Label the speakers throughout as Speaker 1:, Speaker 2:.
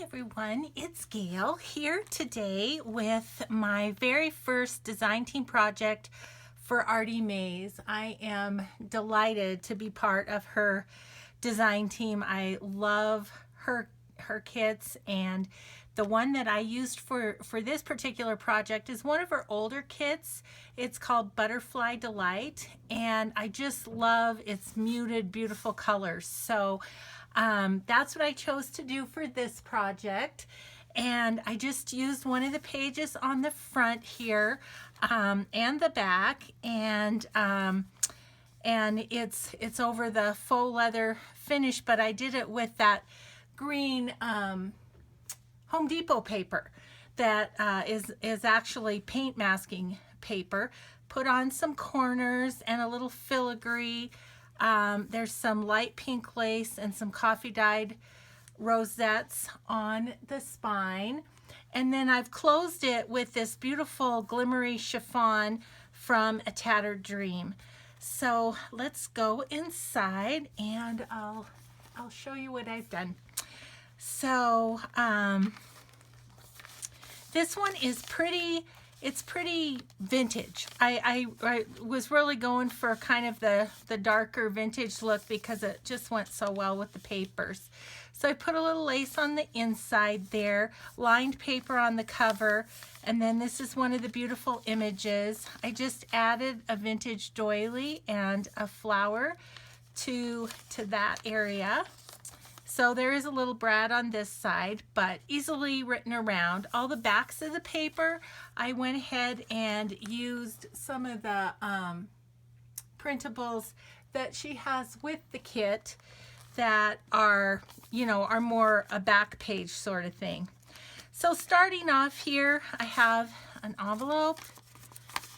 Speaker 1: everyone, it's Gail here today with my very first design team project for Artymaze. I am delighted to be part of her design team. I love her kits, and the one that I used for this particular project is one of her older kits. It's called Butterfly Delight, and I just love its muted, beautiful colors. So that's what I chose to do for this project. And I just used one of the pages on the front here and the back, and it's over the faux leather finish, but I did it with that green Home Depot paper that is actually paint masking paper. Put on some corners and a little filigree. There's some light pink lace and some coffee dyed rosettes on the spine. And then I've closed it with this beautiful glimmery chiffon from A Tattered Dream. So let's go inside and I'll show you what I've done. So this one is pretty, it's pretty vintage. I was really going for kind of the darker vintage look because it just went so well with the papers. So I put a little lace on the inside there, lined paper on the cover, and then this is one of the beautiful images. I just added a vintage doily and a flower to that area. So there is a little brad on this side, but easily written around. All the backs of the paper, I went ahead and used some of the printables that she has with the kit that are, you know, are more a back page sort of thing. So starting off here, I have an envelope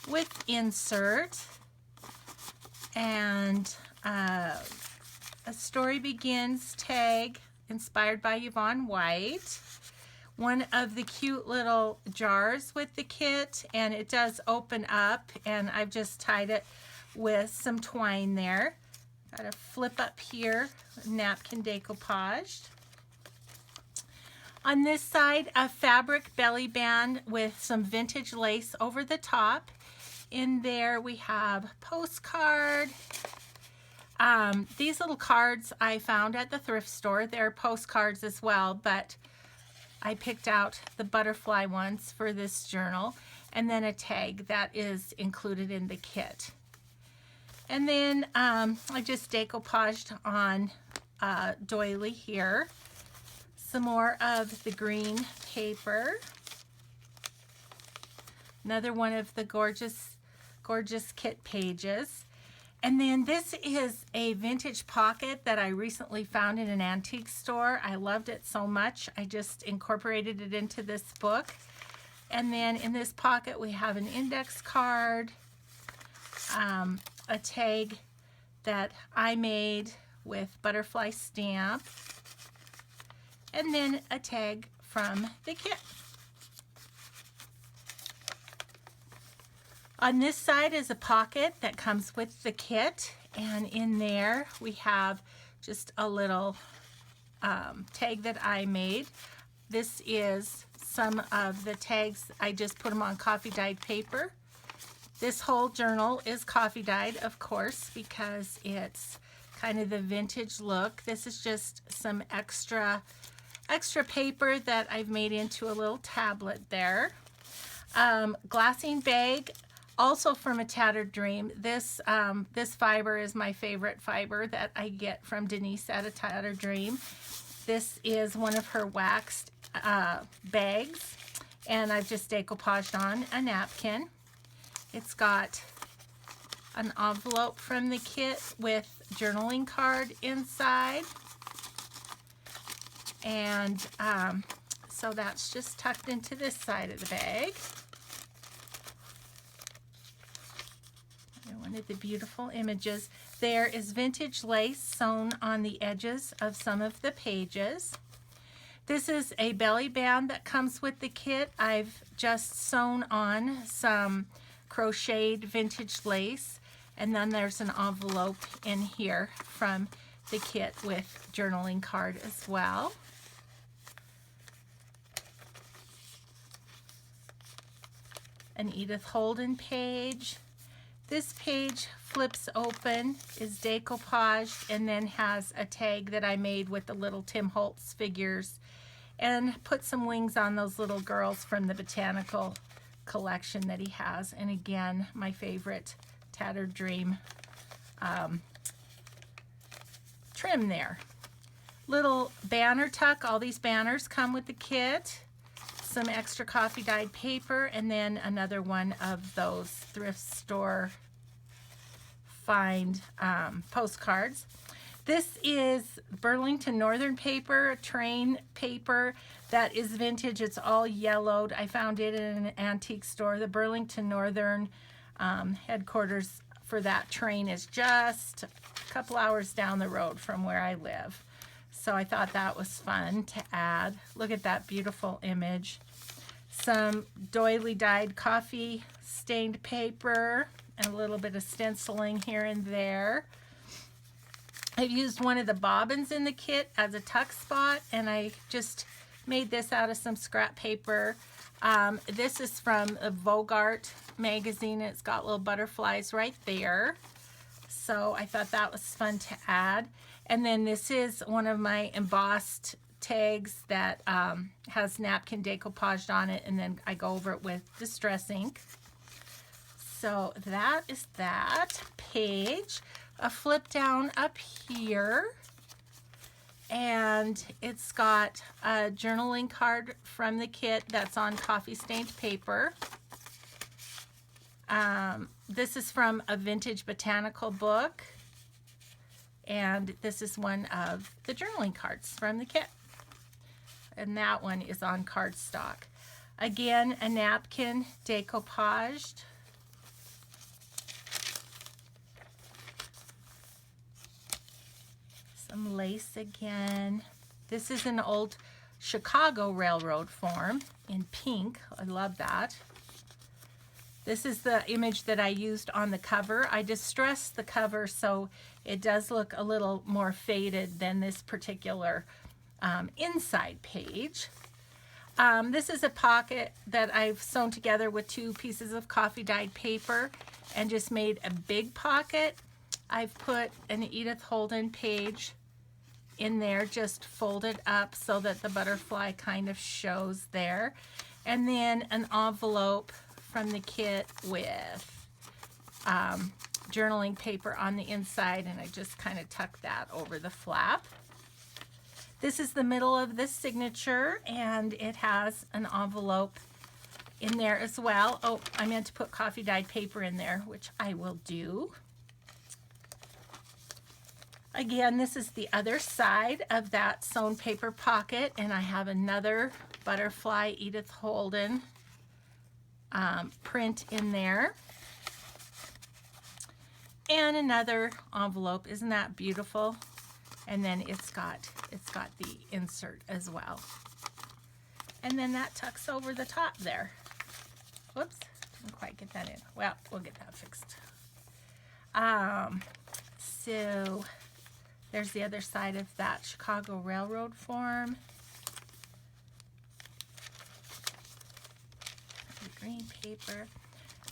Speaker 1: with insert and a Story Begins tag inspired by Yvonne White. One of the cute little jars with the kit, and it does open up, and I've just tied it with some twine there. Got a flip up here, napkin decoupaged. On this side, a fabric belly band with some vintage lace over the top. In there we have postcard. These little cards I found at the thrift store. They're postcards as well, but I picked out the butterfly ones for this journal, and then a tag that is included in the kit. And then I just decoupaged on doily here. Some more of the green paper. Another one of the gorgeous kit pages. And then this is a vintage pocket that I recently found in an antique store. I loved it so much, I just incorporated it into this book. And then in this pocket we have an index card, a tag that I made with butterfly stamp, and then a tag from the kit. On this side is a pocket that comes with the kit, and in there we have just a little tag that I made. This is some of the tags. I just put them on coffee dyed paper. This whole journal is coffee dyed, of course, because it's kind of the vintage look. This is just some extra paper that I've made into a little tablet there. Glassine bag, also from A Tattered Dream. This fiber is my favorite fiber that I get from Denise at A Tattered Dream. This is one of her waxed bags, and I've just decoupaged on a napkin. It's got an envelope from the kit with journaling card inside, and so that's just tucked into this side of the bag. One of the beautiful images. There is vintage lace sewn on the edges of some of the pages. This is a belly band that comes with the kit. I've just sewn on some crocheted vintage lace, and then there's an envelope in here from the kit with journaling card as well. an Edith Holden page. This page flips open, is decoupaged, and then has a tag that I made with the little Tim Holtz figures, and put some wings on those little girls from the botanical collection that he has. And again, my favorite Tattered Dream trim there. Little banner tuck. All these banners come with the kit. Some extra coffee dyed paper, and then another one of those thrift store find postcards. This is Burlington Northern paper, train paper that is vintage. It's all yellowed. I found it in an antique store. The Burlington Northern headquarters for that train is just a couple hours down the road from where I live. So I thought that was fun to add. Look at that beautiful image. Some doily dyed coffee stained paper and a little bit of stenciling here and there. I've used one of the bobbins in the kit as a tuck spot, and I just made this out of some scrap paper. This is from a Vogue magazine. It's got little butterflies right there. So I thought that was fun to add. And then this is one of my embossed tags that has napkin decoupaged on it, and then I go over it with distress ink. So that is that page. A flip down up here, and it's got a journaling card from the kit that's on coffee stained paper. This is from a vintage botanical book, and this is one of the journaling cards from the kit, and that one is on cardstock. Again, a napkin decoupaged. Some lace again. This is an old Chicago railroad form in pink. I love that. This is the image that I used on the cover. I distressed the cover so it does look a little more faded than this particular inside page. This is a pocket that I've sewn together with 2 pieces of coffee dyed paper and just made a big pocket. I've put an Edith Holden page in there, just folded up so that the butterfly kind of shows there. And then an envelope from the kit with journaling paper on the inside, and I just kind of tucked that over the flap. This is the middle of the signature, and it has an envelope in there as well. Oh, I meant to put coffee dyed paper in there, which I will do. Again, this is the other side of that sewn paper pocket, and I have another butterfly Edith Holden print in there. And another envelope. Isn't that beautiful? And then it's got the insert as well. And then that tucks over the top there. Whoops, didn't quite get that in. Well, we'll get that fixed. So there's the other side of that Chicago Railroad form. Green paper.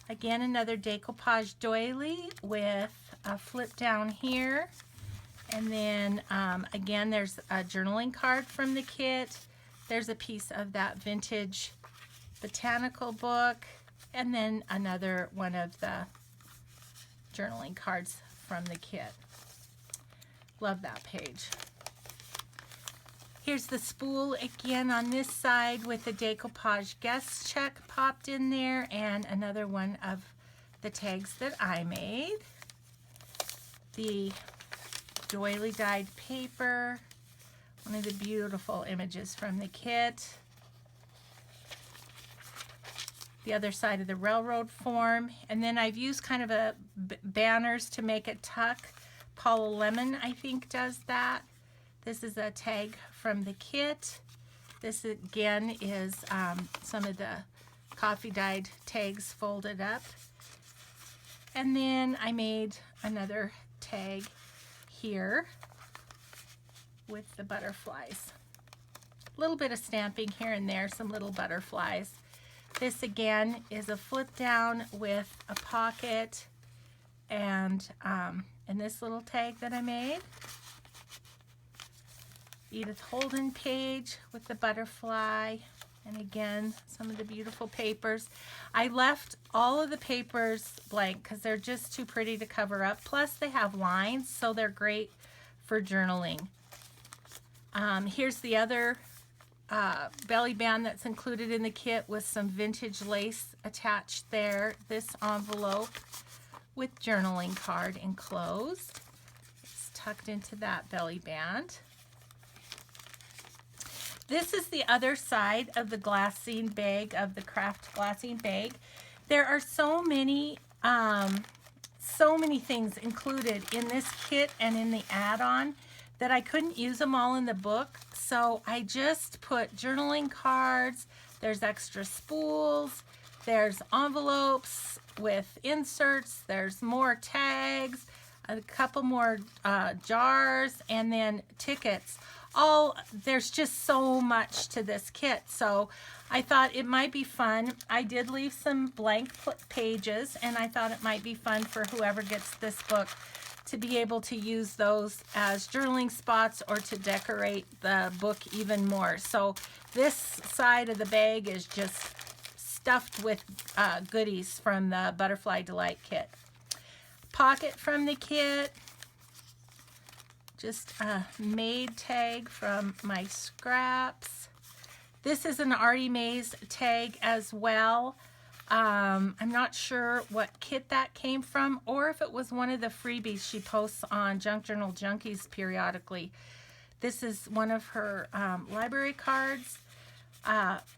Speaker 1: Again, another decoupage doily with a flip down here. And then again, there's a journaling card from the kit. There's a piece of that vintage botanical book. And then another one of the journaling cards from the kit. Love that page. Here's the spool again on this side with the decoupage guest check popped in there, and another one of the tags that I made. The doily dyed paper, one of the beautiful images from the kit. The other side of the railroad form, and then I've used kind of a banners to make it tuck. Paula Lemon, I think, does that. This is a tag from the kit. This again is some of the coffee dyed tags folded up. And then I made another tag here with the butterflies. A little bit of stamping here and there, some little butterflies. This again is a flip down with a pocket and this little tag that I made. Edith Holden page with the butterfly, and again some of the beautiful papers. I left all of the papers blank because they're just too pretty to cover up, plus they have lines, so they're great for journaling. Here's the other belly band that's included in the kit with some vintage lace attached there. This envelope with journaling card enclosed. It's tucked into that belly band. This is the other side of the glassine bag, of the craft glassine bag. There are so many things included in this kit and in the add-on that I couldn't use them all in the book. So I just put journaling cards, there's extra spools, there's envelopes with inserts, there's more tags, a couple more jars, and then tickets. There's just so much to this kit, so I thought it might be fun. I did leave some blank pages, and I thought it might be fun for whoever gets this book to be able to use those as journaling spots or to decorate the book even more. So this side of the bag is just stuffed with goodies from the Butterfly Delight kit. Pocket from the kit. Just a made tag from my scraps. This is an Artymaze tag as well. I'm not sure what kit that came from, or if it was one of the freebies she posts on Junk Journal Junkies periodically. This is one of her library cards.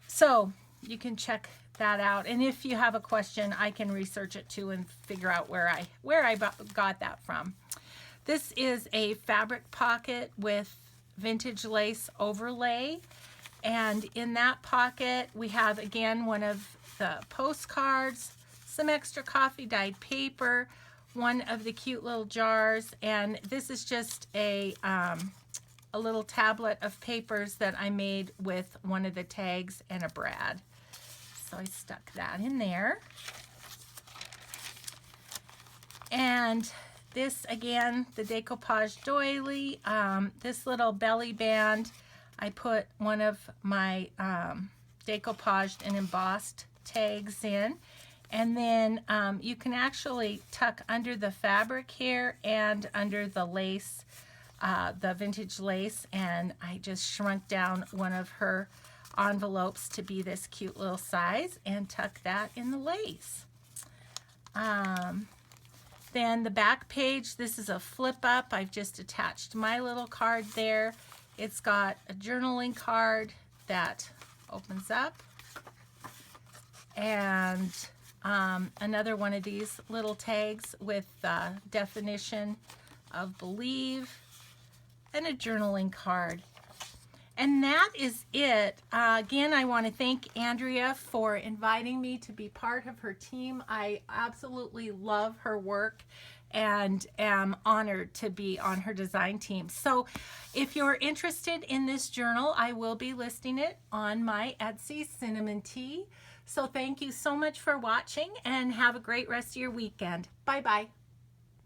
Speaker 1: So you can check that out. And if you have a question, I can research it too and figure out where I got that from. This is a fabric pocket with vintage lace overlay, and in that pocket we have again one of the postcards, some extra coffee dyed paper, one of the cute little jars, and this is just a little tablet of papers that I made with one of the tags and a brad. So I stuck that in there. And this again, the decoupage doily, this little belly band, I put one of my decoupaged and embossed tags in. And then you can actually tuck under the fabric here and under the lace, the vintage lace, and I just shrunk down one of her envelopes to be this cute little size and tuck that in the lace. Then the back page, this is a flip up. I've just attached my little card there. It's got a journaling card that opens up, and another one of these little tags with the definition of believe, and a journaling card. And that is it. Again, I want to thank Andrea for inviting me to be part of her team. I absolutely love her work and am honored to be on her design team. So if you're interested in this journal, I will be listing it on my Etsy, Cinnamon Tea. So thank you so much for watching, and have a great rest of your weekend. Bye-bye.